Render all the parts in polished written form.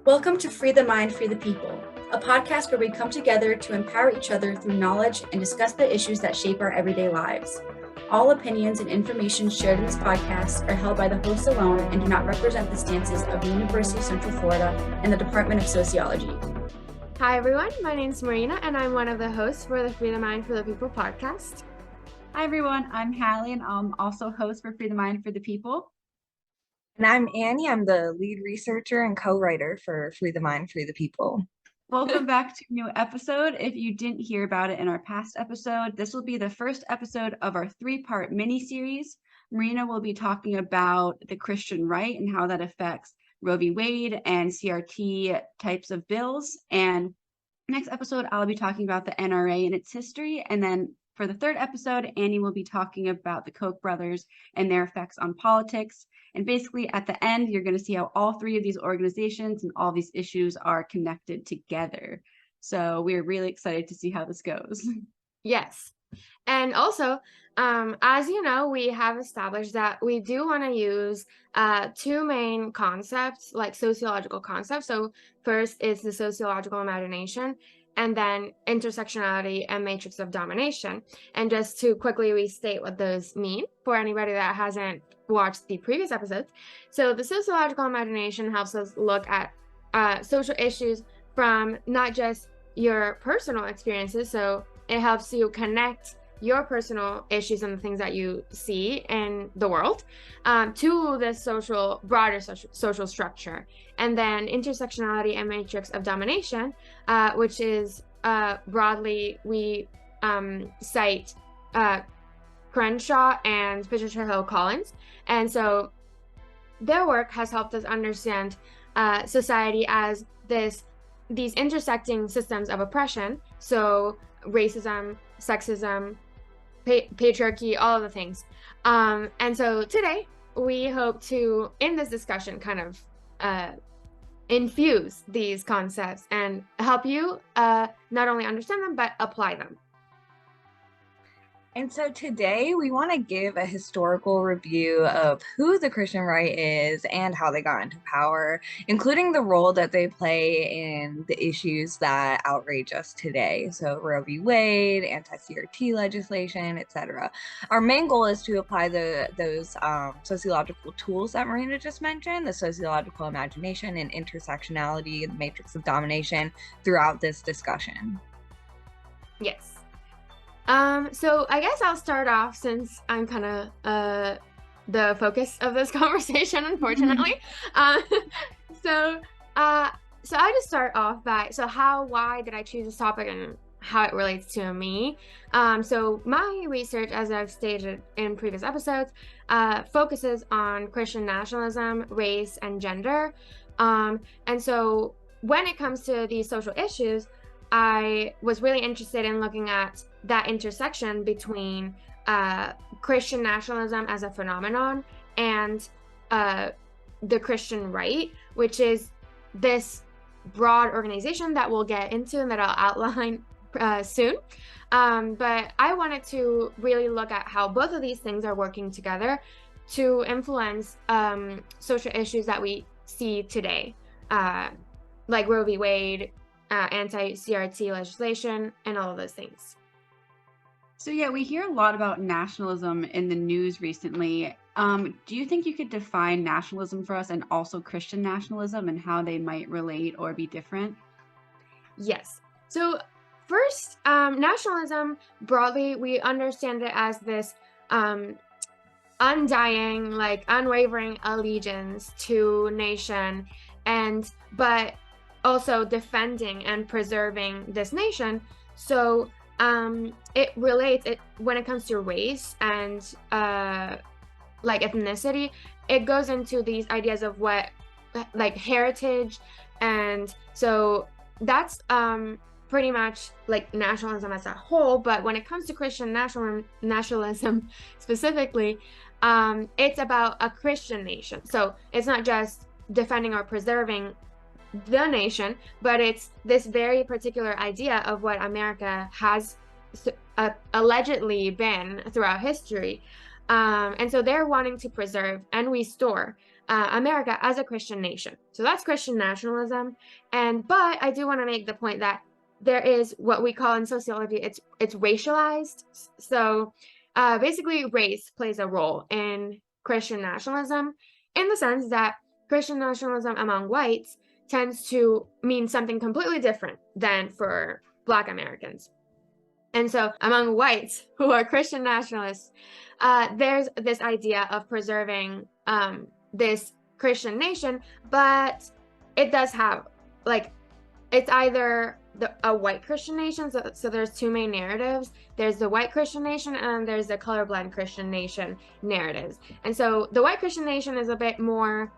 Welcome to Free the Mind, Free the People, a podcast where we come together to empower each other through knowledge and discuss the issues that shape our everyday lives. All opinions and information shared in this podcast are held by the hosts alone and do not represent the stances of the University of Central Florida and the Department of Sociology. Hi everyone, my name is Marina and I'm one of the hosts for the Free the Mind, Free the People podcast. Hi everyone, I'm Halley and I'm also host for Free the Mind, Free the People. And I'm Annie. I'm the lead researcher and co-writer for Free the Mind, Free the People. Welcome back to a new episode. If you didn't hear about it in our past episode, this will be the first episode of our three-part mini-series. Marina will be talking about the Christian right and how that affects Roe v. Wade and CRT types of bills. And next episode, I'll be talking about the NRA and its history. And then for the third episode, Annie will be talking about the Koch brothers and their effects on politics. And basically at the end, you're going to see how all three of these organizations and all these issues are connected together. So we're really excited to see how this goes. Yes. And also, as you know, we have established that we do want to use two main concepts, like sociological concepts. So first is the sociological imagination, and then intersectionality and matrix of domination. And just to quickly restate what those mean for anybody that hasn't watched the previous episodes. So the sociological imagination helps us look at social issues from not just your personal experiences. So it helps you connect your personal issues and the things that you see in the world to the broader social structure. And then intersectionality and matrix of domination, which is broadly, we cite Crenshaw and Patricia Hill Collins. And so their work has helped us understand society as these intersecting systems of oppression. So racism, sexism, patriarchy, all of the things. And so today we hope to, in this discussion, kind of infuse these concepts and help you not only understand them, but apply them. And so today we want to give a historical review of who the Christian right is and how they got into power, including the role that they play in the issues that outrage us today. So Roe v. Wade, anti-CRT legislation, etc. Our main goal is to apply those sociological tools that Marina just mentioned, the sociological imagination and intersectionality, the matrix of domination, throughout this discussion. Yes. So I guess I'll start off since I'm kind of the focus of this conversation, unfortunately. So I just start off by, why did I choose this topic and how it relates to me? So my research, as I've stated in previous episodes, focuses on Christian nationalism, race, and gender. And so when it comes to these social issues, I was really interested in looking at that intersection between Christian nationalism as a phenomenon and the Christian right, which is this broad organization that we'll get into and that I'll outline soon. But I wanted to really look at how both of these things are working together to influence social issues that we see today, like Roe v. Wade, anti-CRT legislation, and all of those things. So yeah, we hear a lot about nationalism in the news recently. Do you think you could define nationalism for us and also Christian nationalism and how they might relate or be different? Yes. So first, nationalism, broadly, we understand it as this undying, like unwavering allegiance to nation, but also defending and preserving this nation. So it relates, when it comes to race and like ethnicity, it goes into these ideas of what, like heritage, and so that's pretty much like nationalism as a whole. But when it comes to Christian nationalism specifically, it's about a Christian nation. So it's not just defending or preserving the nation, but it's this very particular idea of what America has allegedly been throughout history. And so they're wanting to preserve and restore America as a Christian nation. So that's Christian nationalism. But I do want to make the point that there is what we call in sociology, it's racialized. So basically race plays a role in Christian nationalism, in the sense that Christian nationalism among whites tends to mean something completely different than for Black Americans. And so among whites who are Christian nationalists, there's this idea of preserving this Christian nation, but it does have, like, it's either a white Christian nation, so there's two main narratives. There's the white Christian nation and there's the colorblind Christian nation narratives. And so the white Christian nation is a bit more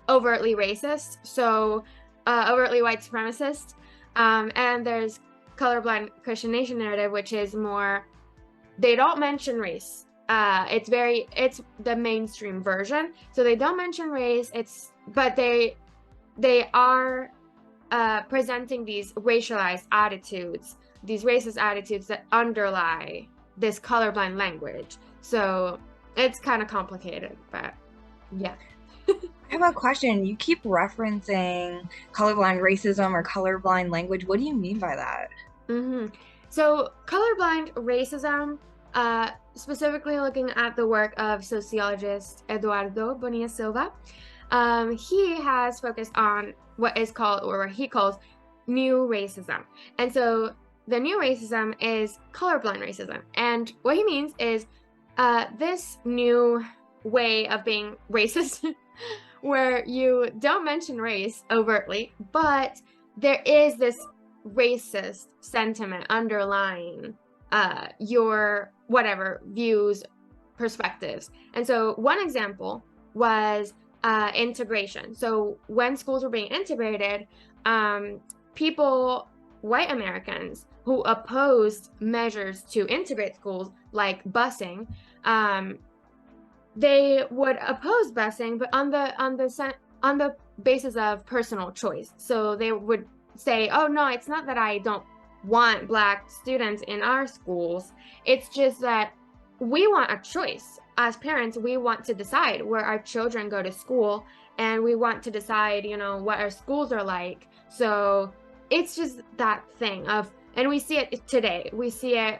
overtly racist, so overtly white supremacist, and there's colorblind Christian nation narrative, which is more, they don't mention race. It's the mainstream version, so they don't mention race, but they are presenting these racialized attitudes, these racist attitudes that underlie this colorblind language. So it's kind of complicated, but yeah. I have a question. You keep referencing colorblind racism or colorblind language. What do you mean by that? So colorblind racism, specifically looking at the work of sociologist Eduardo Bonilla Silva, he has focused on what is called, or what he calls, new racism. And so the new racism is colorblind racism. And what he means is this new way of being racist where you don't mention race overtly, but there is this racist sentiment underlying your whatever views, perspectives. And so one example was integration. So when schools were being integrated, white Americans who opposed measures to integrate schools, like busing, they would oppose busing, but on the basis of personal choice. So they would say, oh no, it's not that I don't want Black students in our schools, it's just that we want a choice. As parents, we want to decide where our children go to school, and we want to decide, what our schools are like. So it's just that thing of, and we see it today. We see it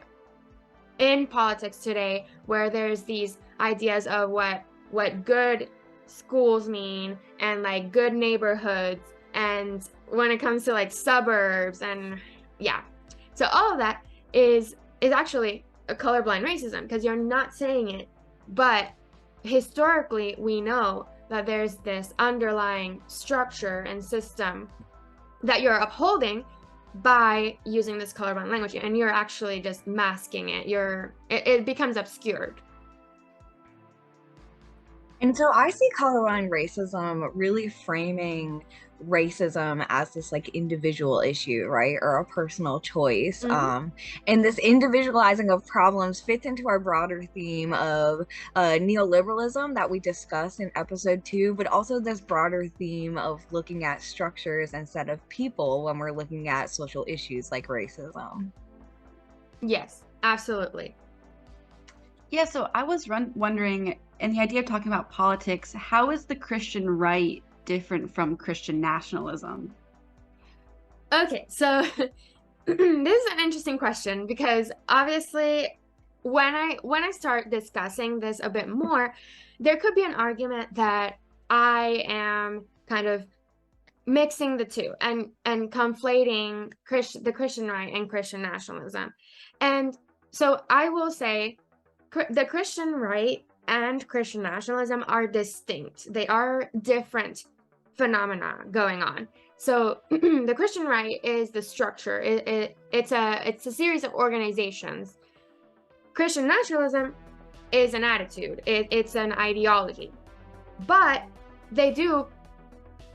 in politics today, where there's these ideas of what good schools mean, and like good neighborhoods, and when it comes to like suburbs, and yeah. So all of that is actually a colorblind racism, because you're not saying it, but historically we know that there's this underlying structure and system that you're upholding by using this colorblind language, and you're actually just masking it. It becomes obscured. And so I see colorblind racism really framing racism as this like individual issue, right, or a personal choice. And this individualizing of problems fits into our broader theme of neoliberalism that we discussed in episode 2, but also this broader theme of looking at structures instead of people when we're looking at social issues like racism. Yes, absolutely. Yeah, so I was wondering, in the idea of talking about politics, how is the Christian right different from Christian nationalism? Okay, so this is an interesting question, because obviously when I start discussing this a bit more, there could be an argument that I am kind of mixing the two and conflating the Christian right and Christian nationalism. And so I will say the Christian right and Christian nationalism are distinct. They are different phenomena going on. So the Christian right is the structure. It's a series of organizations. Christian nationalism is an attitude. It's an ideology. But they do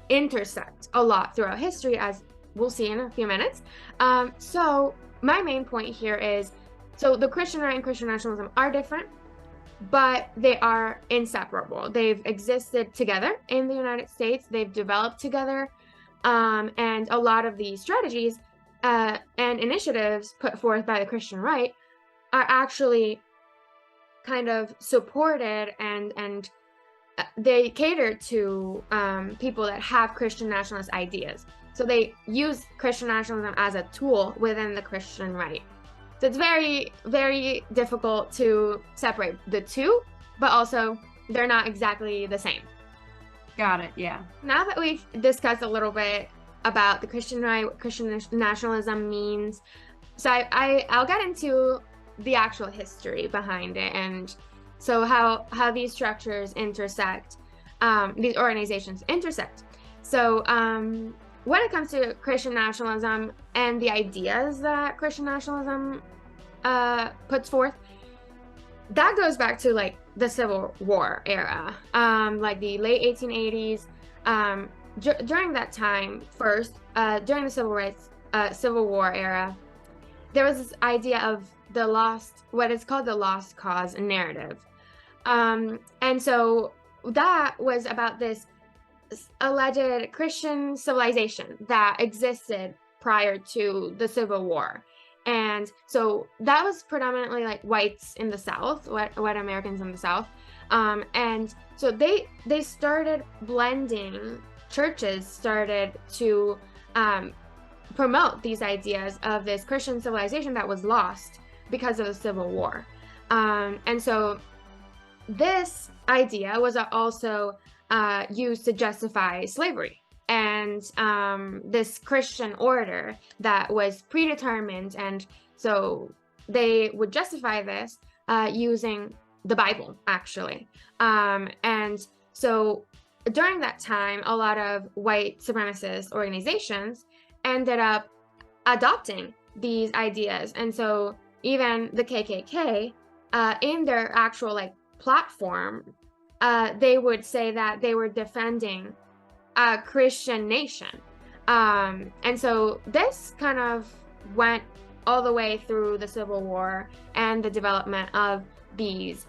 intersect a lot throughout history, as we'll see in a few minutes. So my main point here is, so the Christian right and Christian nationalism are different, but they are inseparable. They've existed together in the United States. They've developed together. And a lot of these strategies and initiatives put forth by the Christian right are actually kind of supported and they cater to people that have Christian nationalist ideas. So they use Christian nationalism as a tool within the Christian right. So it's very, very difficult to separate the two, but also they're not exactly the same. Got it. Yeah. Now that we've discussed a little bit about the Christian right, what Christian nationalism means, so I'll get into the actual history behind it, and so how these structures intersect, these organizations intersect. So when it comes to Christian nationalism and the ideas that Christian nationalism puts forth, that goes back to like the Civil War era, like the late 1880s. During that time, first, during the Civil War era, there was this idea of what is called the lost cause narrative. And so that was about this alleged Christian civilization that existed prior to the Civil War. And so that was predominantly like whites in the South, white Americans in the South. And so they started blending, churches started to promote these ideas of this Christian civilization that was lost because of the Civil War. And so this idea was also used to justify slavery and this Christian order that was predetermined. And so they would justify this using the Bible, actually. And so during that time, a lot of white supremacist organizations ended up adopting these ideas. And so even the KKK, in their actual like platform, they would say that they were defending a Christian nation. And so this kind of went all the way through the Civil War and the development of these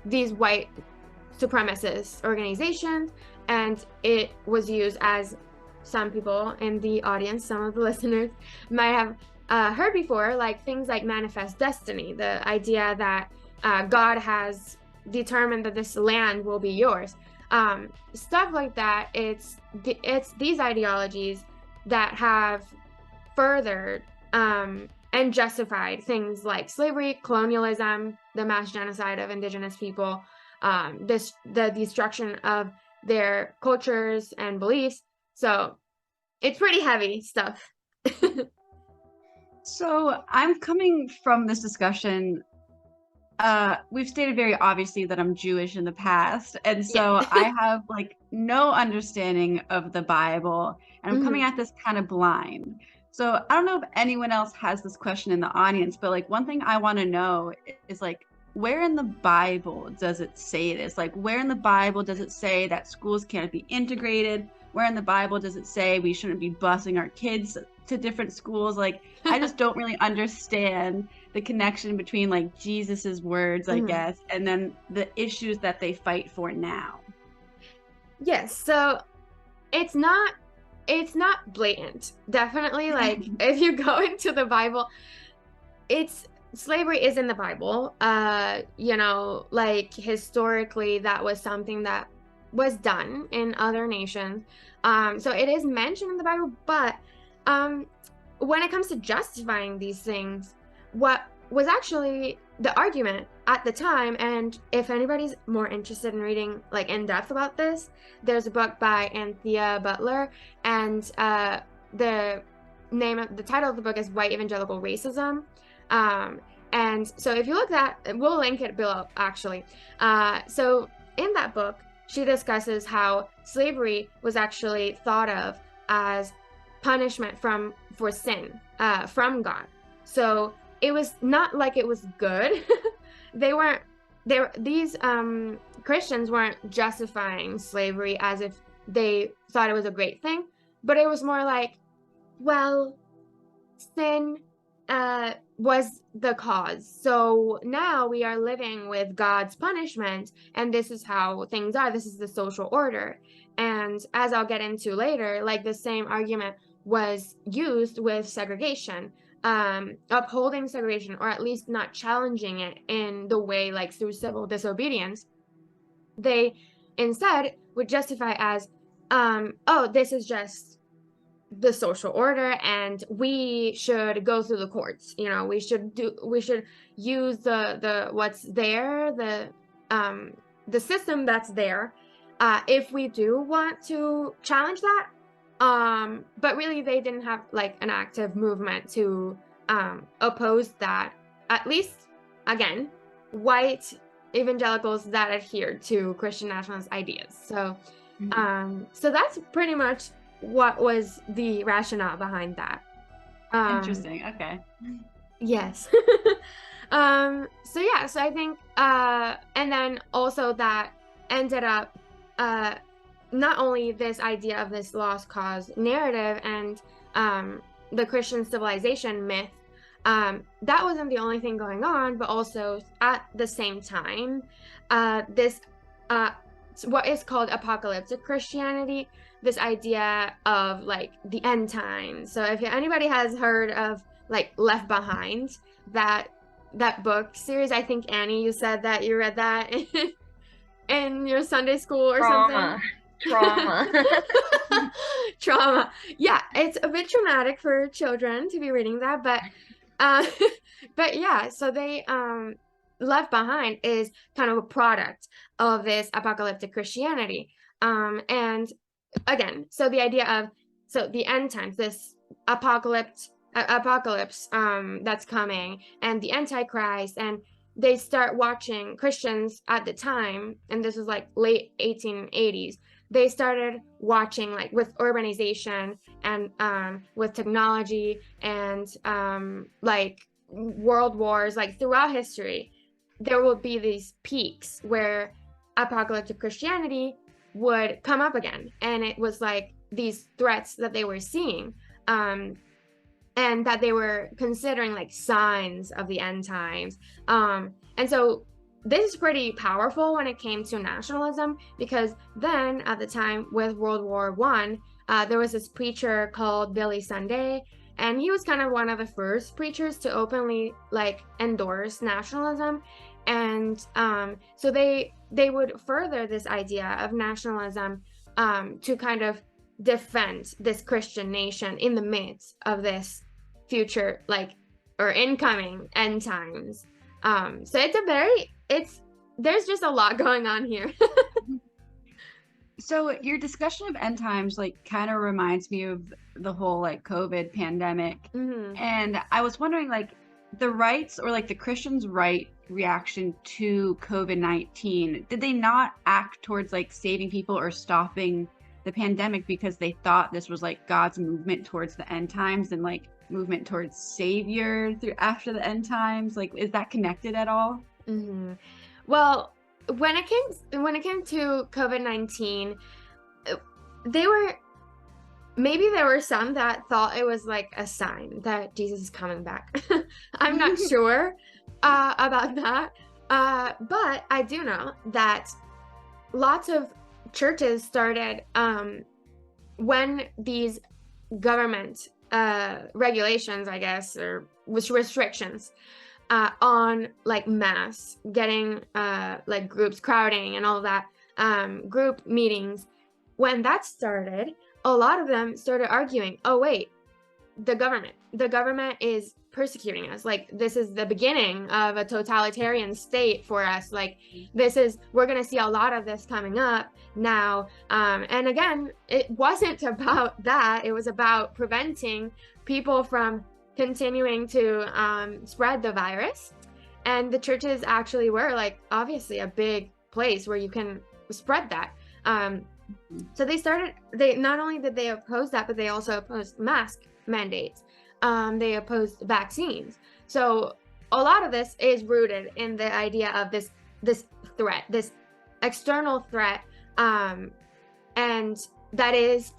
white supremacist organizations, and it was used, as some people in the audience, some of the listeners might have heard before, like things like manifest destiny, the idea that God has determined that this land will be yours. Stuff like that. It's these ideologies that have furthered and justified things like slavery, colonialism, the mass genocide of indigenous people, the destruction of their cultures and beliefs. So it's pretty heavy stuff. So I'm coming from this discussion. We've stated very obviously that I'm Jewish in the past, and so Yeah. I have like no understanding of the Bible, and I'm coming Mhm. at this kind of blind. So I don't know if anyone else has this question in the audience, but like one thing I want to know is like, where in the Bible does it say this? Like, where in the Bible does it say that schools can't be integrated? Where in the Bible does it say we shouldn't be busing our kids to different schools? Like, I just don't really understand the connection between like Jesus's words, I Mhm. guess, and then the issues that they fight for now. Yes, so it's not blatant. Definitely, like if you go into the Bible, slavery is in the Bible. Like historically that was something that was done in other nations. So it is mentioned in the Bible, but when it comes to justifying these things, what was actually the argument at the time, and if anybody's more interested in reading like in depth about this, there's a book by Anthea Butler, and the title of the book is White Evangelical Racism. And so if you look at that, we'll link it below actually. So in that book, she discusses how slavery was actually thought of as punishment for sin from God. So it was not like it was good. These Christians weren't justifying slavery as if they thought it was a great thing, but it was more like, well, sin was the cause. So now we are living with God's punishment, and this is how things are. This is the social order. And as I'll get into later, like the same argument was used with segregation, upholding segregation, or at least not challenging it in the way like through civil disobedience. they instead would justify as, oh, this is just the social order and we should go through the courts. You know, we should use the what's there, the system that's there, if we do want to challenge that. But really they didn't have like an active movement to oppose that, at least again, white evangelicals that adhered to Christian nationalist ideas. So so that's pretty much what was the rationale behind that. Interesting. Okay. Yes. So yeah, so I think and then also that ended up not only this idea of this lost cause narrative and the Christian civilization myth, that wasn't the only thing going on, but also at the same time, this what is called apocalyptic Christianity, this idea of like the end times. So if anybody has heard of like Left Behind, that book series, I think Annie, you said that you read that in your Sunday school or something. Trauma. Yeah, it's a bit traumatic for children to be reading that, but yeah, so they Left Behind is kind of a product of this apocalyptic Christianity. And again, so the idea of the end times, this apocalypse that's coming, and the Antichrist, and they start watching Christians at the time, and this was like late 1880s. They started watching, like with urbanization and with technology and like world wars, like throughout history, there will be these peaks where apocalyptic Christianity would come up again. And it was like these threats that they were seeing, and that they were considering like signs of the end times. And so this is pretty powerful when it came to nationalism, because then at the time with World War I, there was this preacher called Billy Sunday, and he was kind of one of the first preachers to openly like endorse nationalism. And so they would further this idea of nationalism to kind of defend this Christian nation in the midst of this future, like, or incoming end times. So there's just a lot going on here. So your discussion of end times like kind of reminds me of the whole like COVID pandemic. And I was wondering, like, the rights, or like the Christians' right reaction to COVID-19, did they not act towards like saving people or stopping the pandemic because they thought this was like God's movement towards the end times and like movement towards savior through after the end times? Like, is that connected at all? Well, when it came to COVID-19, there were some that thought it was like a sign that Jesus is coming back. I'm not sure about that, but I do know that lots of churches started when these government regulations, I guess, or restrictions on like mass getting, like groups crowding and all of that, group meetings. When that started, a lot of them started arguing, oh wait, the government is persecuting us. Like, this is the beginning of a totalitarian state for us. Like, we're gonna see a lot of this coming up now. And again, it wasn't about that. It was about preventing people from continuing to spread the virus. And the churches actually were like obviously a big place where you can spread that. So they not only did they oppose that, but they also opposed mask mandates. They opposed vaccines. So a lot of this is rooted in the idea of this threat, this external threat, and that is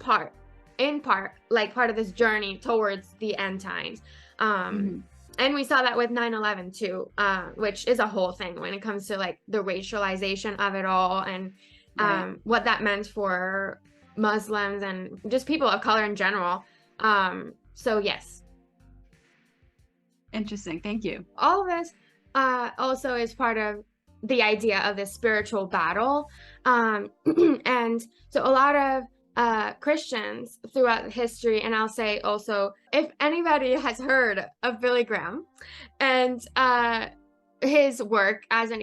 in part like part of this journey towards the end times. And we saw that with 9/11 too, which is a whole thing when it comes to like the racialization of it all, and what that meant for Muslims and just people of color in general. So yes. Interesting. Thank you. All of this also is part of the idea of this spiritual battle And so a lot of Christians throughout history, and I'll say also, if anybody has heard of Billy Graham and his work as an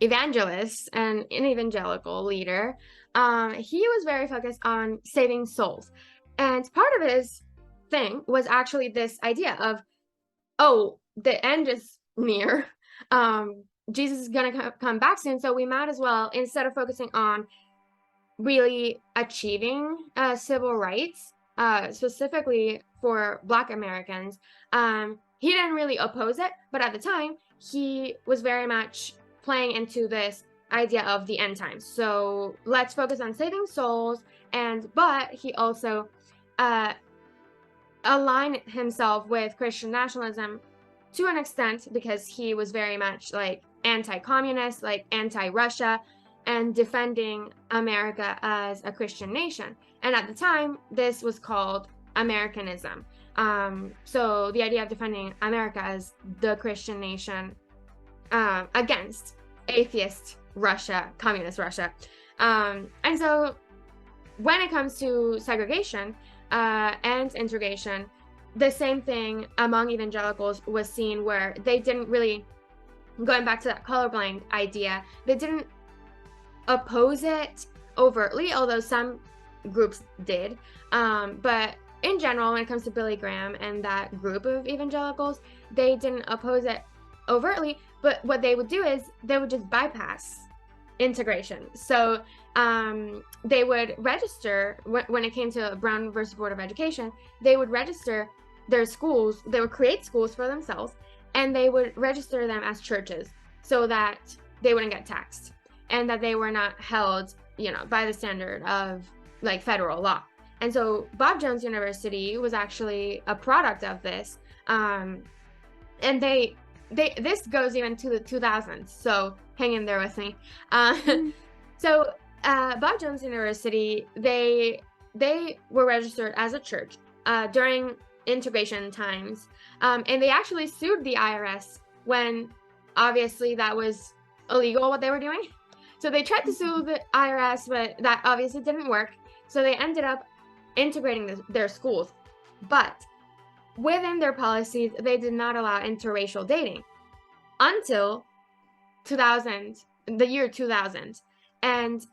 evangelist and an evangelical leader, he was very focused on saving souls. And part of his thing was actually this idea of, oh, the end is near. Jesus is going to come back soon. So we might as well, instead of focusing on really achieving civil rights, specifically for Black Americans, he didn't really oppose it. But at the time, he was very much playing into this idea of the end times. So let's focus on saving souls. But he also aligned himself with Christian nationalism to an extent, because he was very much like anti-communist, like anti-Russia, and defending America as a Christian nation. And at the time, this was called Americanism. So the idea of defending America as the Christian nation against atheist Russia, communist Russia. And so when it comes to segregation and integration, the same thing among evangelicals was seen, where they didn't really, going back to that colorblind idea, they didn't oppose it overtly, although some groups did. But in general, when it comes to Billy Graham and that group of evangelicals, they didn't oppose it overtly, but what they would do is they would just bypass integration. So they would register, when it came to Brown versus Board of Education, they would register their schools, they would create schools for themselves, and they would register them as churches so that they wouldn't get taxed and that they were not held, by the standard of like federal law. And so Bob Jones University was actually a product of this. And this goes even to the 2000s, so hang in there with me. So Bob Jones University, they were registered as a church during integration times, and they actually sued the IRS when obviously that was illegal what they were doing. So they tried to sue the IRS, but that obviously didn't work. So they ended up integrating their schools. But within their policies, they did not allow interracial dating until the year 2000. And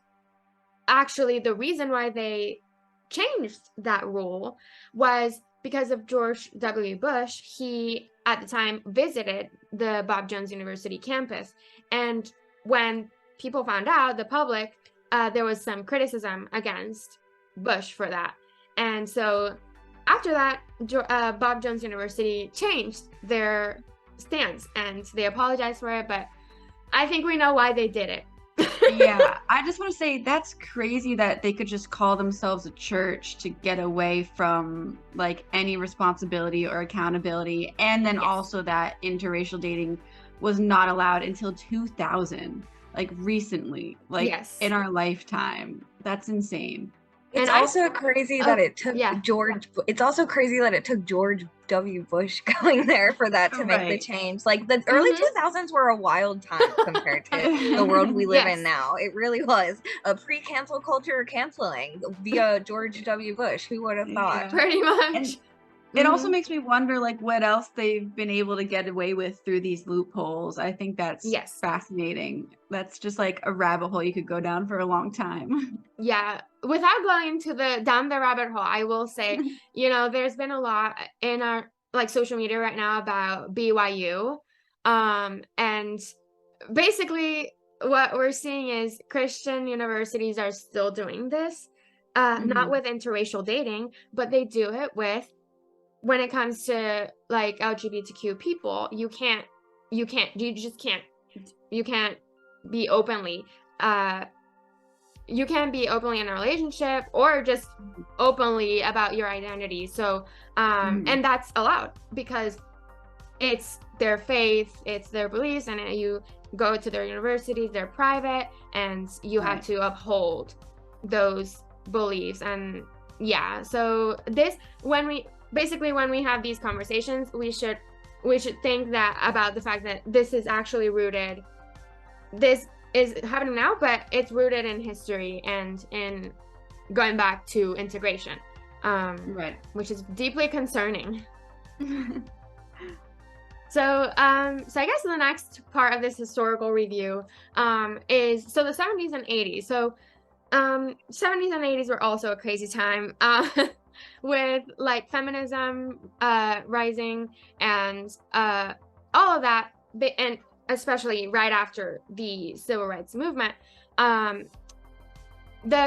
actually, the reason why they changed that rule was because of George W. Bush. He, at the time, visited the Bob Jones University campus. And when people found out, the public, there was some criticism against Bush for that. And so after that, Bob Jones University changed their stance and they apologized for it, but I think we know why they did it. Yeah, I just want to say that's crazy that they could just call themselves a church to get away from like any responsibility or accountability. And then also that interracial dating was not allowed until 2000, like recently, like in our lifetime. That's insane. It's also crazy that it took It's also crazy that it took George W. Bush going there for that to make the change. Like the early 2000s were a wild time compared to the world we live in now. It really was a pre-cancel culture canceling via George W. Bush. Who would have thought? Yeah. Pretty much. And it also makes me wonder, like, what else they've been able to get away with through these loopholes. I think that's fascinating. That's just like a rabbit hole you could go down for a long time. Yeah. Without going down the rabbit hole, I will say, there's been a lot in our like social media right now about BYU. And basically what we're seeing is Christian universities are still doing this, not with interracial dating, but they do it when it comes to like LGBTQ people. You can't be openly you can be openly in a relationship or just openly about your identity. So and that's allowed because it's their faith, it's their beliefs, and you go to their universities, they're private, and you have to uphold those beliefs. And so when we have these conversations, we should think that about the fact that this is actually rooted, this is happening now, but it's rooted in history and in going back to integration, Right. which is deeply concerning. So I guess the next part of this historical review is the 70s and 80s. So 70s and 80s were also a crazy time with like feminism rising and all of that, and especially right after the civil rights movement. The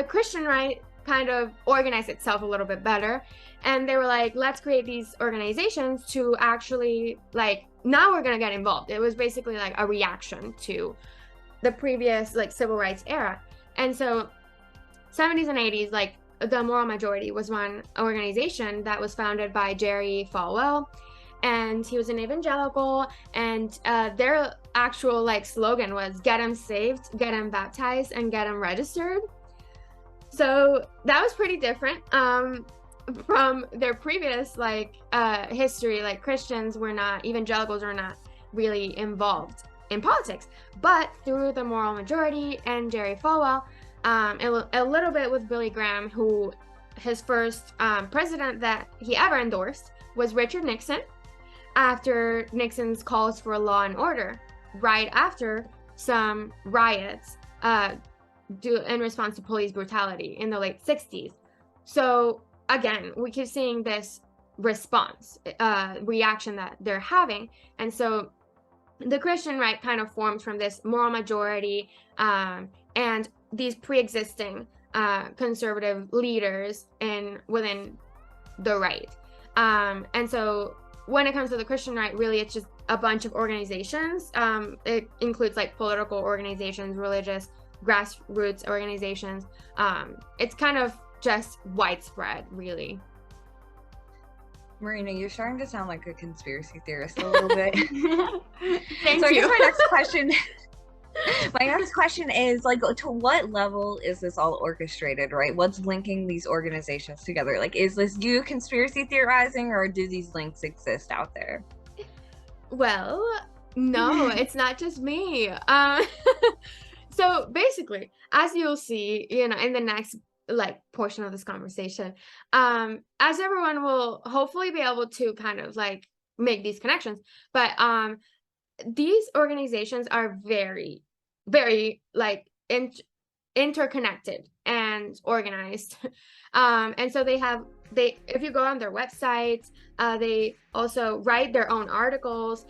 Christian right kind of organized itself a little bit better, and they were like, let's create these organizations to actually, like, now we're gonna get involved. It was basically like a reaction to the previous like civil rights era. And so 70s and 80s, like the Moral Majority was one organization that was founded by Jerry Falwell, and he was an evangelical, and their actual like slogan was get them saved, get them baptized, and get them registered. So that was pretty different from their previous like history. Like Christians were not, evangelicals were not really involved in politics, but through the Moral Majority and Jerry Falwell, a little bit with Billy Graham, who his first president that he ever endorsed was Richard Nixon, after Nixon's calls for law and order right after some riots in response to police brutality in the late 60s. So again, we keep seeing this response, reaction that they're having. And so the Christian right kind of forms from this Moral Majority and these pre-existing conservative leaders within the right. And so when it comes to the Christian right, really it's just a bunch of organizations. It includes like political organizations, religious, grassroots organizations. It's kind of just widespread, really. Marina, you're starting to sound like a conspiracy theorist a little bit. Thank So I you. guess my next question is, like, to what level is this all orchestrated, right? What's linking these organizations together? Like, is this you conspiracy theorizing, or do these links exist out there? Well, no, it's not just me. So basically, as you'll see, in the next like portion of this conversation, as everyone will hopefully be able to kind of like make these connections, but these organizations are very, very like interconnected and organized. And so if you go on their websites, they also write their own articles.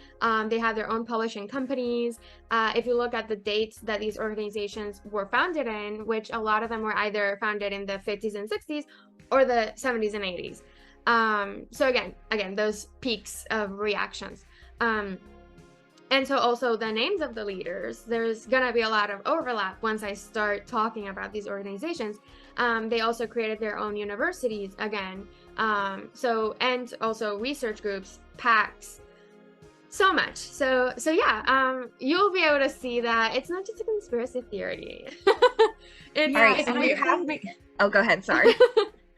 They have their own publishing companies. If you look at the dates that these organizations were founded in, which a lot of them were either founded in the 50s and 60s or the 70s and 80s. So again, those peaks of reactions. And so also the names of the leaders, there's gonna be a lot of overlap once I start talking about these organizations. They also created their own universities again. And also research groups, PACs, so much. So yeah, you'll be able to see that it's not just a conspiracy theory. All right, so you have me. Oh, go ahead. Sorry.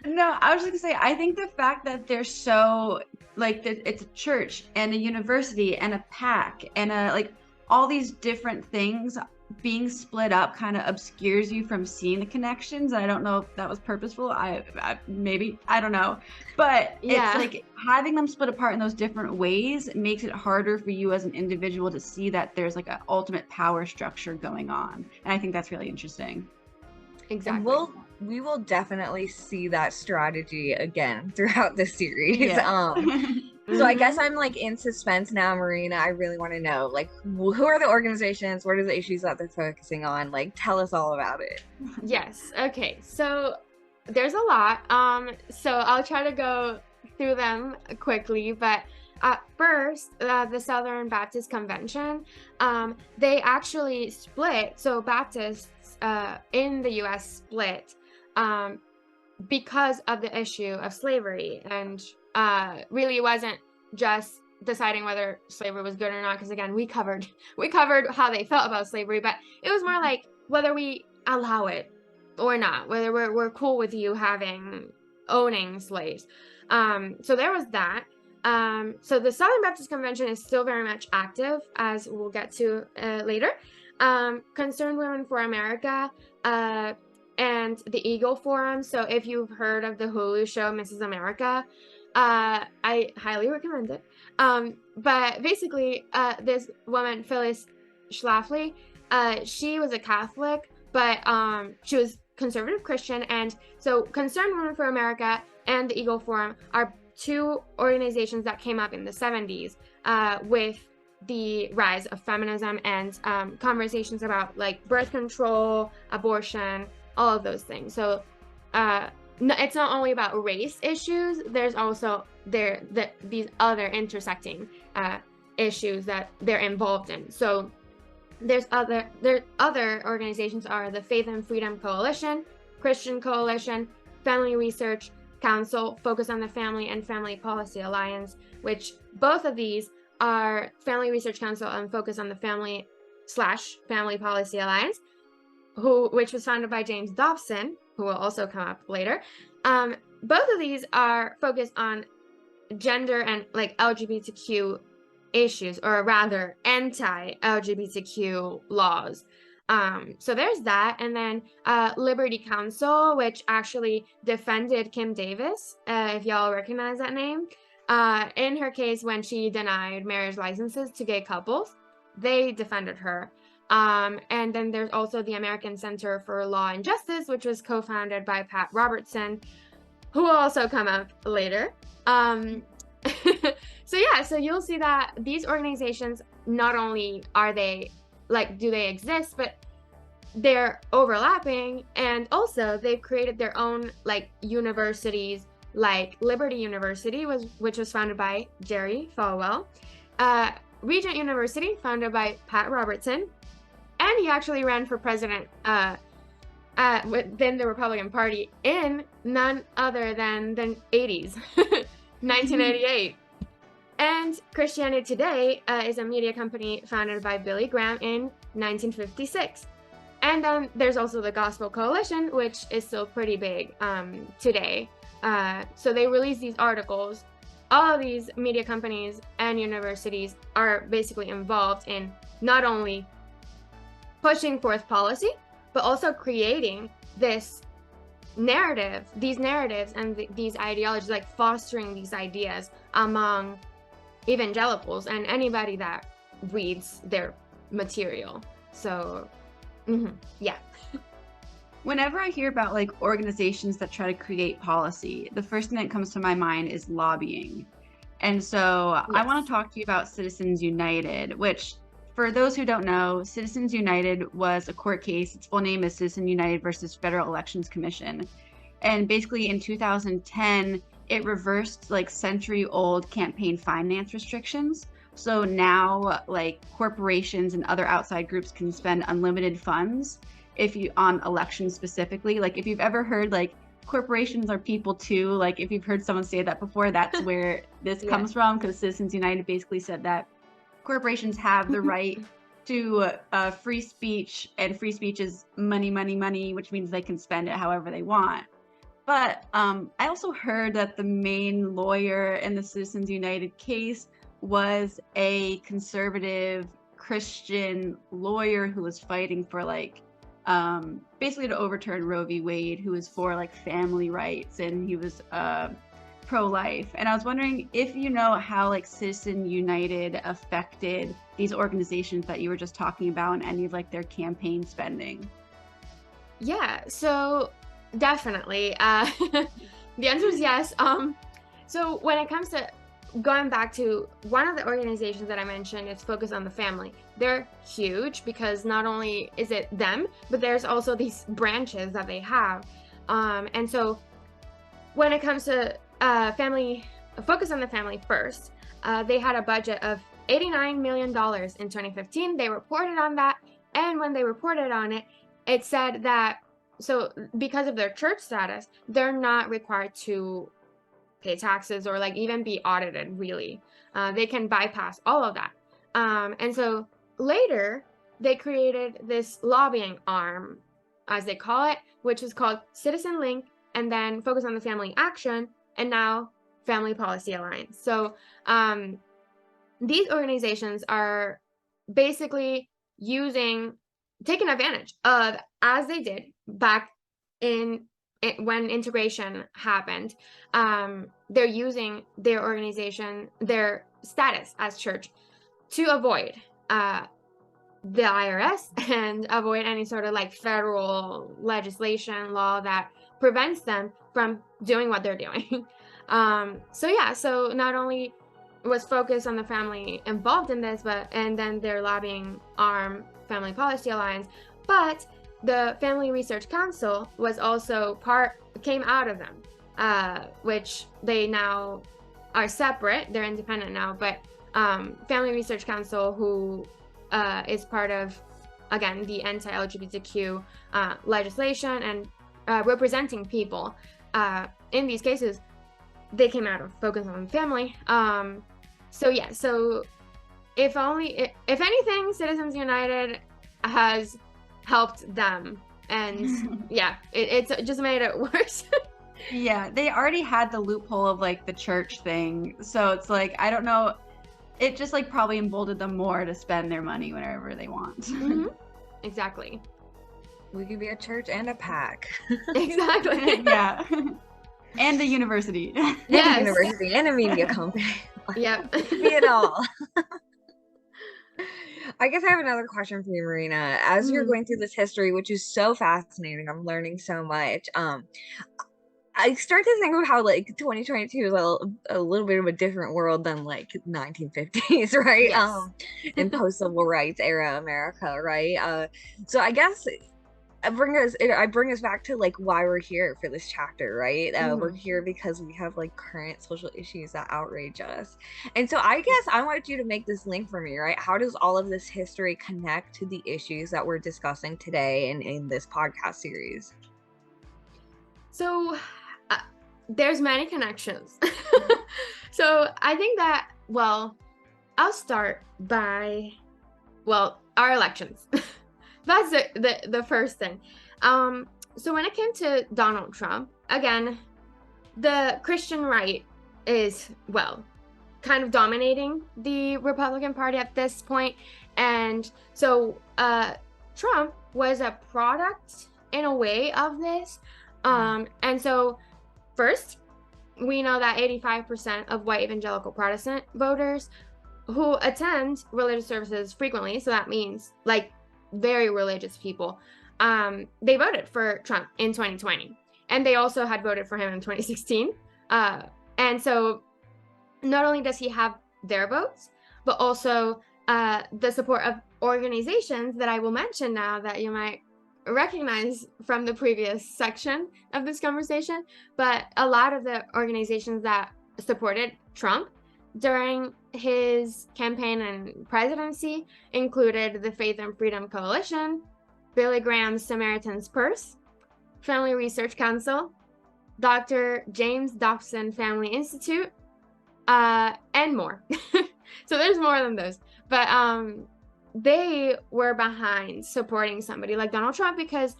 No, I was just gonna say, I think the fact that they're so like it's a church and a university and a PAC and like all these different things being split up kind of obscures you from seeing the connections. I don't know if that was purposeful. I maybe, I don't know, but Yeah. It's like having them split apart in those different ways makes it harder for you as an individual to see that there's like an ultimate power structure going on, and I think that's really interesting. Exactly. And we will definitely see that strategy again throughout the series. Yeah. So I guess I'm like in suspense now, Marina. I really want to know, like, who are the organizations? What are the issues that they're focusing on? Like, tell us all about it. Yes. Okay. So there's a lot. So I'll try to go through them quickly, but at first, the Southern Baptist Convention, they actually split. So Baptists in the U.S. split because of the issue of slavery, and really it wasn't just deciding whether slavery was good or not, because again, we covered how they felt about slavery, but it was more like whether we allow it or not, whether we're cool with you owning slaves. So there was that. So the Southern Baptist Convention is still very much active, as we'll get to later. Concerned Women for America, and the Eagle Forum. So if you've heard of the Hulu show Mrs. America, I highly recommend it. But basically, this woman, Phyllis Schlafly, she was a Catholic, but she was conservative Christian. And so Concerned Women for America and the Eagle Forum are two organizations that came up in the 70s with the rise of feminism and conversations about like birth control, abortion, all of those things. So it's not only about race issues, there's also these other intersecting issues that they're involved in. So there's other organizations are the Faith and Freedom Coalition, Christian Coalition, Family Research Council, Focus on the Family, and Family Policy Alliance, which both of these are Family Research Council and Focus on the Family / Family Policy Alliance, which was founded by James Dobson, who will also come up later. Both of these are focused on gender and like LGBTQ issues, or rather anti-LGBTQ laws. So there's that. And then Liberty Counsel, which actually defended Kim Davis, if y'all recognize that name, in her case when she denied marriage licenses to gay couples. They defended her. And then there's also the American Center for Law and Justice, which was co-founded by Pat Robertson, who will also come up later. So you'll see that these organizations, not only are they like, do they exist, but they're overlapping, and also they've created their own like universities, like Liberty University, which was founded by Jerry Falwell, Regent University, founded by Pat Robertson, and he actually ran for president within the Republican Party in none other than the 80s, 1988. And Christianity Today is a media company founded by Billy Graham in 1956. And then there's also the Gospel Coalition, which is still pretty big today. So they release these articles. All of these media companies and universities are basically involved in not only pushing forth policy, but also creating this narrative, these narratives and these ideologies, like fostering these ideas among evangelicals and anybody that reads their material. So yeah. Whenever I hear about like organizations that try to create policy, the first thing that comes to my mind is lobbying. And so Yes. I want to talk to you about Citizens United, which, for those who don't know, Citizens United was a court case. Its full name is Citizens United versus Federal Elections Commission. And basically in 2010, it reversed like century-old campaign finance restrictions. So now like corporations and other outside groups can spend unlimited funds on elections specifically. Like if you've ever heard like corporations are people too, like if you've heard someone say that before, that's where this comes from, because Citizens United basically said that corporations have the right to free speech, and free speech is money, money, money, which means they can spend it however they want. But I also heard that the main lawyer in the Citizens United case was a conservative Christian lawyer who was fighting for like basically to overturn Roe v. Wade, who was for like family rights, and he was pro-life. And I was wondering if you know how like Citizens United affected these organizations that you were just talking about and any of like their campaign spending. Yeah, so definitely. The answer is yes. So when it comes to going back to one of the organizations that I mentioned, it's Focus on the Family. They're huge because not only is it them, but there's also these branches that they have. And so when it comes to Focus on the Family first, they had a budget of $89 million in 2015. They reported on that. And when they reported on it, it said that, so because of their church status, they're not required to pay taxes or like even be audited, really. They can bypass all of that. And so later they created this lobbying arm, as they call it, which is called Citizen Link, and then Focus on the Family Action, and now Family Policy Alliance. So these organizations are basically using taken advantage of, as they did back when integration happened. They're using their organization, their status as church, to avoid the IRS and avoid any sort of like federal legislation law that prevents them from doing what they're doing. So not only was focused on the family involved in this, and then their lobbying arm, Family Policy Alliance, but the Family Research Council was also came out of them, which they now are separate. They're independent now, but Family Research Council, who is part of, again, the anti-LGBTQ legislation and representing people in these cases, they came out of focus on family. So if anything, Citizens United has helped them, and it just made it worse. Yeah, they already had the loophole of like the church thing, so it's like, I don't know, it just like probably emboldened them more to spend their money whenever they want. Mm-hmm. Exactly. We could be a church and a PAC. Exactly. Yeah. And a university. Yes. A university and a media company. Yep. It could be it all. I guess I have another question for you, Marina. As you're going through this history, which is so fascinating, I'm learning so much. I start to think of how like 2022 is a little bit of a different world than like 1950s, right? Yes. In post-civil rights era America, right? So I guess I bring us back to like why we're here for this chapter, right? We're here because we have like current social issues that outrage us. And so I guess I want you to make this link for me, right? How does all of this history connect to the issues that we're discussing today and in this podcast series? So there's many connections. So I think that, well, I'll start by, our elections. That's the first thing. So when it came to Donald Trump, again, the Christian right is, kind of dominating the Republican Party at this point. And so Trump was a product, in a way, of this. And so first, we know that 85% of white evangelical Protestant voters who attend religious services frequently, so that means like very religious people, they voted for Trump in 2020. And they also had voted for him in 2016. And so not only does he have their votes, but also the support of organizations that I will mention now that you might recognize from the previous section of this conversation. But a lot of the organizations that supported Trump during his campaign and presidency included the Faith and Freedom Coalition, Billy Graham's Samaritan's Purse, Family Research Council, Dr. James Dobson Family Institute, and more. So there's more than those. But they were behind supporting somebody like Donald Trump because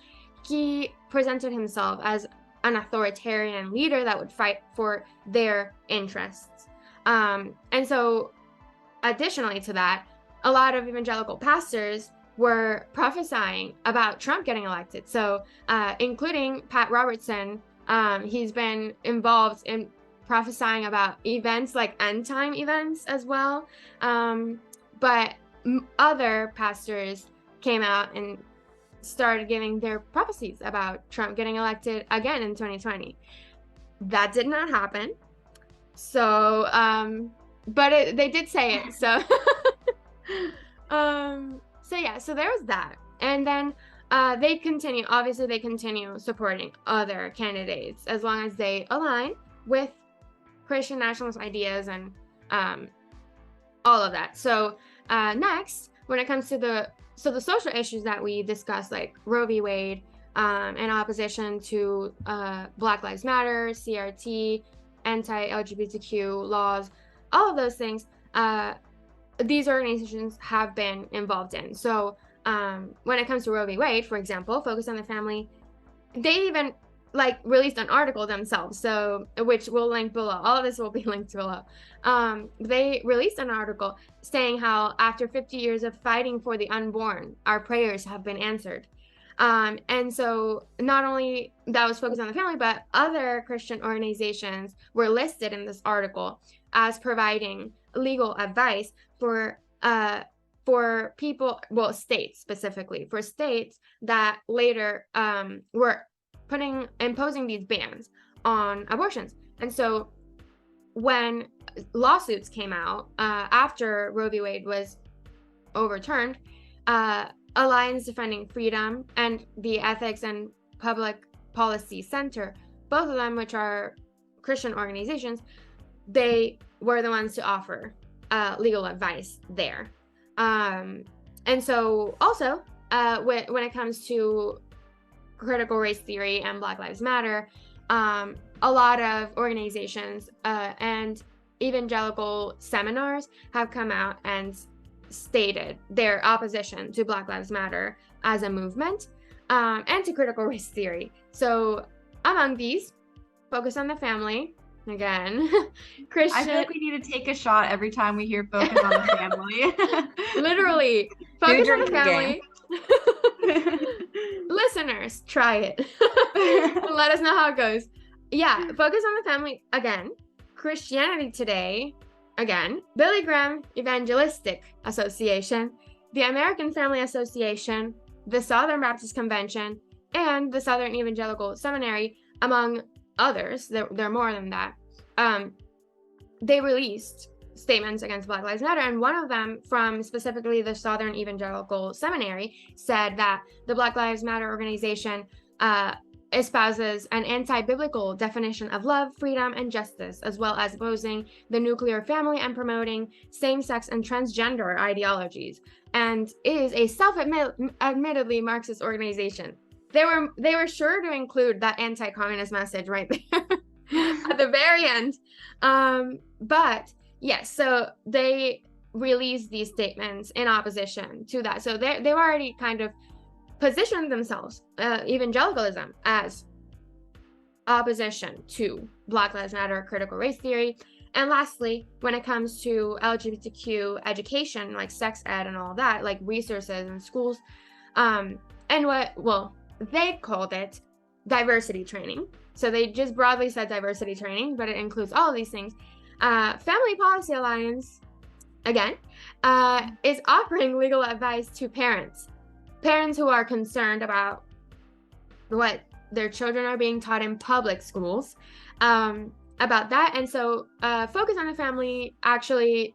he presented himself as an authoritarian leader that would fight for their interests. And so additionally to that, a lot of evangelical pastors were prophesying about Trump getting elected. So including Pat Robertson, he's been involved in prophesying about events like end time events as well. But other pastors came out and started giving their prophecies about Trump getting elected again in 2020. That did not happen. So, but they did say it. So, so there was that. And then they continue supporting other candidates as long as they align with Christian nationalist ideas and all of that. So next, when it comes to the social issues that we discussed, like Roe v. Wade, in opposition to Black Lives Matter, CRT, anti-LGBTQ laws, all of those things, these organizations have been involved in. So when it comes to Roe v. Wade, for example, Focus on the Family, they even like released an article themselves, so which we'll link below. All of this will be linked below. They released an article saying how after 50 years of fighting for the unborn, our prayers have been answered. And so not only that was focused on the family, but other Christian organizations were listed in this article as providing legal advice for people, well, states specifically, for states that later were imposing these bans on abortions. And so when lawsuits came out after Roe v. Wade was overturned, Alliance Defending Freedom and the Ethics and Public Policy Center, both of them, which are Christian organizations, they were the ones to offer legal advice there. And so also when it comes to critical race theory and Black Lives Matter, a lot of organizations and evangelical seminars have come out and stated their opposition to Black Lives Matter as a movement and to critical race theory. So among these, Focus on the Family, again, Christian. I feel like we need to take a shot every time we hear Focus on the Family. Literally, Focus on the Family. Listeners, try it. Let us know how it goes. Yeah, Focus on the Family, again, Christianity Today, again, Billy Graham Evangelistic Association, the American Family Association, the Southern Baptist Convention, and the Southern Evangelical Seminary, among others. There are more than that. They released statements against Black Lives Matter, and one of them from specifically the Southern Evangelical Seminary said that the Black Lives Matter organization espouses an anti-biblical definition of love, freedom, and justice, as well as opposing the nuclear family and promoting same-sex and transgender ideologies, and is a self-admittedly Marxist organization. They were sure to include that anti-communist message right there at the very end. But yes, so they released these statements in opposition to that. So they've already kind of positioned themselves, evangelicalism, as opposition to Black Lives Matter, critical race theory. And lastly, when it comes to LGBTQ education, like sex ed and all that, like resources in schools, and they called it diversity training. So they just broadly said diversity training, but it includes all of these things. Family Policy Alliance, again, is offering legal advice to parents who are concerned about what their children are being taught in public schools, about that. And so Focus on the Family actually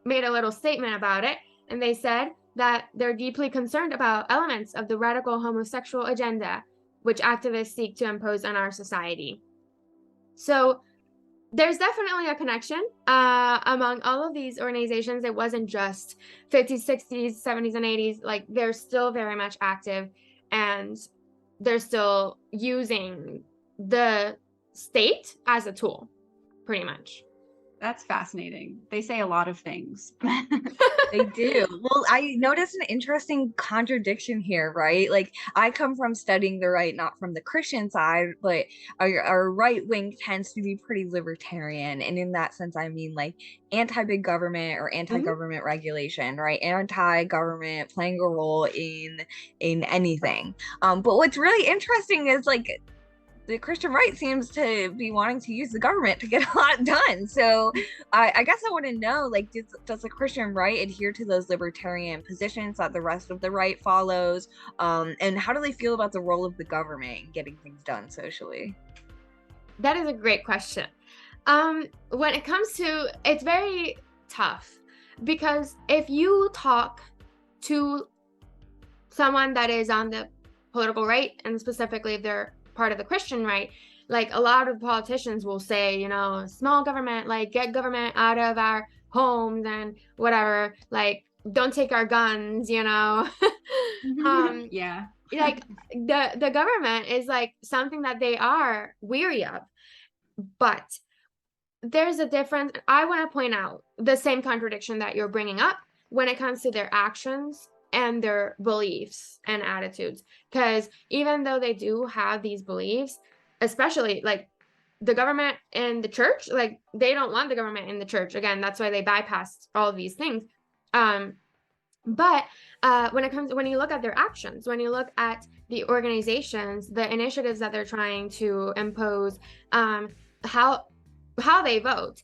made a little statement about it, and they said that they're deeply concerned about elements of the radical homosexual agenda which activists seek to impose on our society. So there's definitely a connection among all of these organizations. It wasn't just 50s, 60s, 70s, and 80s. Like, they're still very much active, and they're still using the state as a tool, pretty much. That's fascinating. They say a lot of things. They do. Well, I noticed an interesting contradiction here, right? Like, I come from studying the right, not from the Christian side, but our right wing tends to be pretty libertarian. And in that sense, I mean like anti-big government or anti-government regulation, right? Anti-government playing a role in anything. But what's really interesting is like the Christian right seems to be wanting to use the government to get a lot done. So I guess I want to know, like, does the Christian right adhere to those libertarian positions that the rest of the right follows? And how do they feel about the role of the government in getting things done socially? That is a great question. When it comes to, it's very tough, because if you talk to someone that is on the political right, and specifically if they're part of the Christian right, like a lot of politicians will say, you know, small government, like get government out of our homes and whatever, like don't take our guns, you know. Yeah. Like the government is like something that they are weary of, but there's a difference. I want to point out the same contradiction that you're bringing up when it comes to their actions and their beliefs and attitudes, because even though they do have these beliefs, especially like the government and the church, like they don't want the government and the church. Again, that's why they bypassed all of these things. But when you look at their actions, when you look at the organizations, the initiatives that they're trying to impose, how they vote,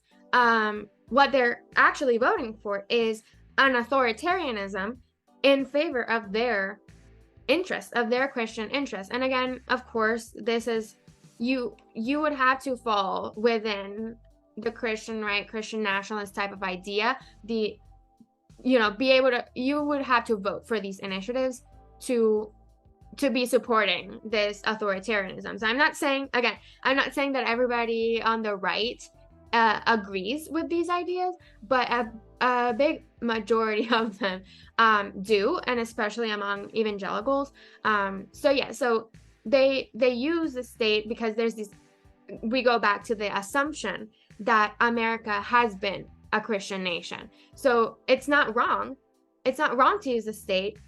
what they're actually voting for is an authoritarianism in favor of their interests, of their Christian interests. And again, of course, this is you would have to fall within the Christian right, Christian nationalist type of idea. You would have to vote for these initiatives to be supporting this authoritarianism. So I'm not saying that everybody on the right agrees with these ideas, but a big majority of them do, and especially among evangelicals. So they use the state because there's this, we go back to the assumption that America has been a Christian nation. So it's not wrong to use the state,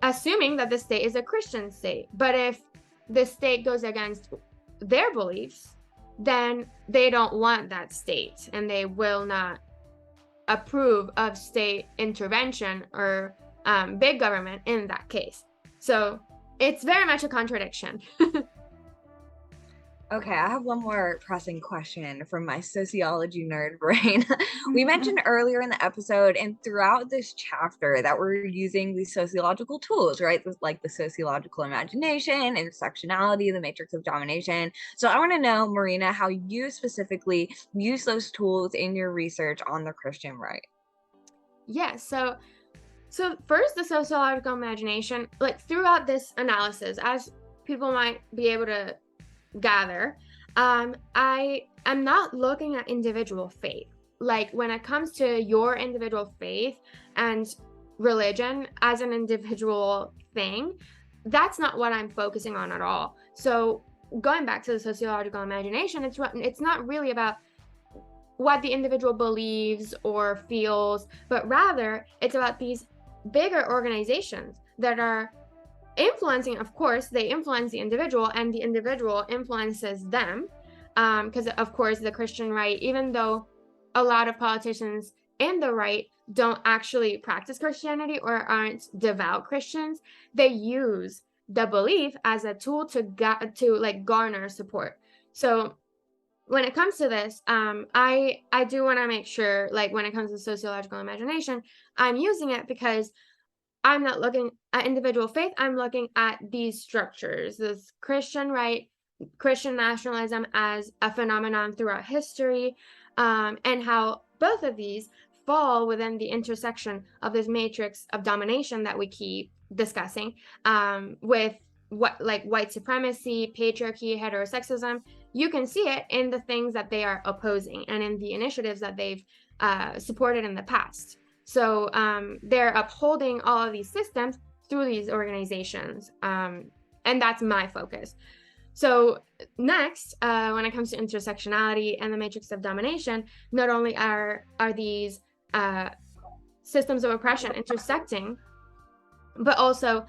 assuming that the state is a Christian state. But if the state goes against their beliefs, then they don't want that state, and they will not approve of state intervention or big government in that case. So it's very much a contradiction. Okay, I have one more pressing question from my sociology nerd brain. We mentioned earlier in the episode and throughout this chapter that we're using these sociological tools, right? Like the sociological imagination, intersectionality, the matrix of domination. So I want to know, Marina, how you specifically use those tools in your research on the Christian right. Yeah, so first, the sociological imagination, like throughout this analysis, as people might be able to gather, I am not looking at individual faith. Like when it comes to your individual faith and religion as an individual thing, that's not what I'm focusing on at all. So going back to the sociological imagination, it's not really about what the individual believes or feels, but rather it's about these bigger organizations that are influencing. Of course, they influence the individual, and the individual influences them, because of course the Christian right, even though a lot of politicians in the right don't actually practice Christianity or aren't devout Christians, they use the belief as a tool to garner support. So when it comes to this, I do want to make sure, like when it comes to sociological imagination, I'm using it because I'm not looking at individual faith. I'm looking at these structures, this Christian right, Christian nationalism as a phenomenon throughout history, and how both of these fall within the intersection of this matrix of domination that we keep discussing, with white supremacy, patriarchy, heterosexism. You can see it in the things that they are opposing and in the initiatives that they've supported in the past. So they're upholding all of these systems through these organizations, and that's my focus. So next, when it comes to intersectionality and the matrix of domination, not only are these systems of oppression intersecting, but also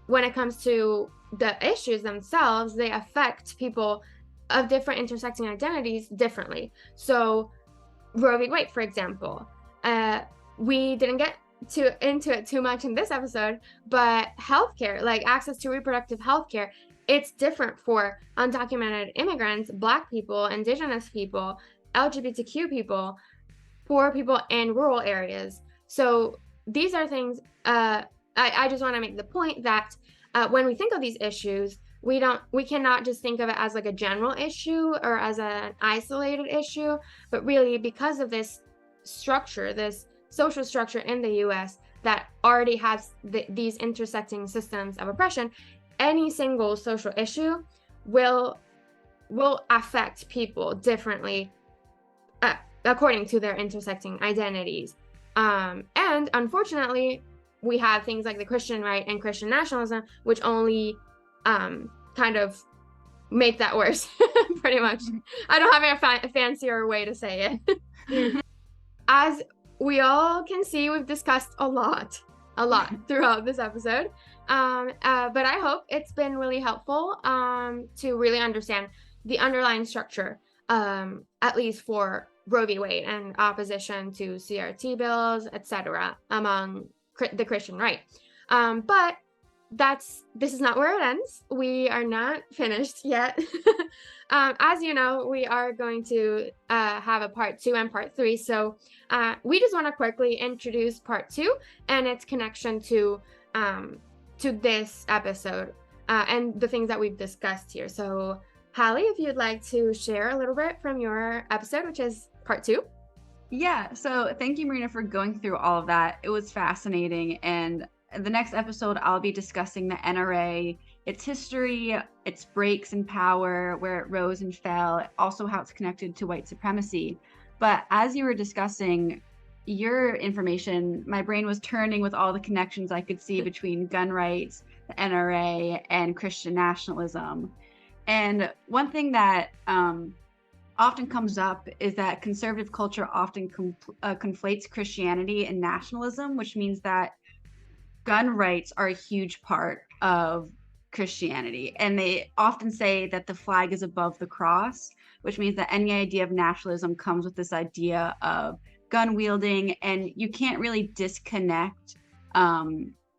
when it comes to the issues themselves, they affect people of different intersecting identities differently. So Roe v. Wade, for example, we didn't get into it too much in this episode, but healthcare, like access to reproductive healthcare, it's different for undocumented immigrants, Black people, Indigenous people, LGBTQ people, poor people in rural areas. So these are things, I just want to make the point that when we think of these issues, we cannot just think of it as like a general issue or as an isolated issue, but really because of this structure, this social structure in the US that already has these intersecting systems of oppression, any single social issue will affect people differently according to their intersecting identities. And unfortunately, we have things like the Christian right and Christian nationalism, which only kind of make that worse, pretty much. I don't have a fancier way to say it. As we all can see, we've discussed a lot a lot throughout this episode. But I hope it's been really helpful to really understand the underlying structure, at least for Roe v. Wade and opposition to CRT bills, etc., among the Christian right. But this is not where it ends. We are not finished yet. As you know, we are going to have a part 2 and part 3. So we just want to quickly introduce part 2 and its connection to this episode and the things that we've discussed here. So Halley, if you'd like to share a little bit from your episode, which is part 2. Yeah, so thank you, Marina, for going through all of that. It was fascinating. And the next episode, I'll be discussing the NRA, its history, its breaks in power, where it rose and fell, also how it's connected to white supremacy. But as you were discussing your information, my brain was turning with all the connections I could see between gun rights, the NRA, and Christian nationalism. And one thing that often comes up is that conservative culture often conflates Christianity and nationalism, which means that gun rights are a huge part of Christianity. And they often say that the flag is above the cross, which means that any idea of nationalism comes with this idea of gun wielding, and you can't really disconnect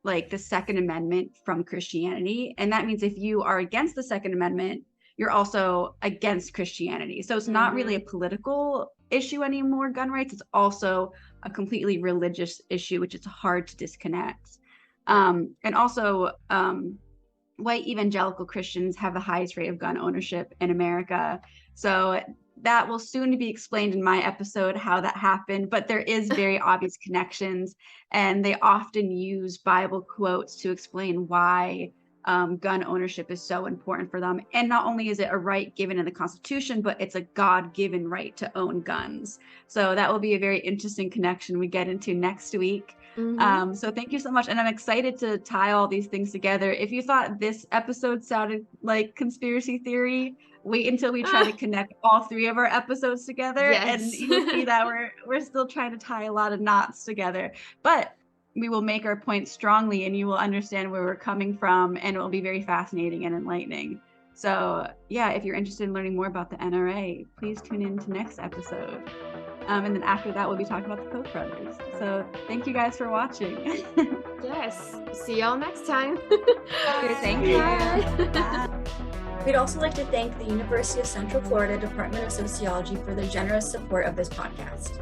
like the Second Amendment from Christianity. And that means if you are against the Second Amendment, you're also against Christianity. So it's not really a political issue anymore, gun rights. It's also a completely religious issue, which is hard to disconnect. And also, white evangelical Christians have the highest rate of gun ownership in America. So that will soon be explained in my episode how that happened, but there is very obvious connections, and they often use Bible quotes to explain why gun ownership is so important for them. And not only is it a right given in the Constitution, but it's a God-given right to own guns. So that will be a very interesting connection we get into next week. So thank you so much. And I'm excited to tie all these things together. If you thought this episode sounded like conspiracy theory, wait until we try to connect all 3 of our episodes together. Yes. And you'll see that we're still trying to tie a lot of knots together. But we will make our point strongly, and you will understand where we're coming from, and it will be very fascinating and enlightening. So yeah, if you're interested in learning more about the NRA, please tune in to next episode. And then after that, we'll be talking about the Koch brothers. So thank you guys for watching. Yes. See y'all next time. Thank you. Bye. We'd also like to thank the University of Central Florida Department of Sociology for their generous support of this podcast.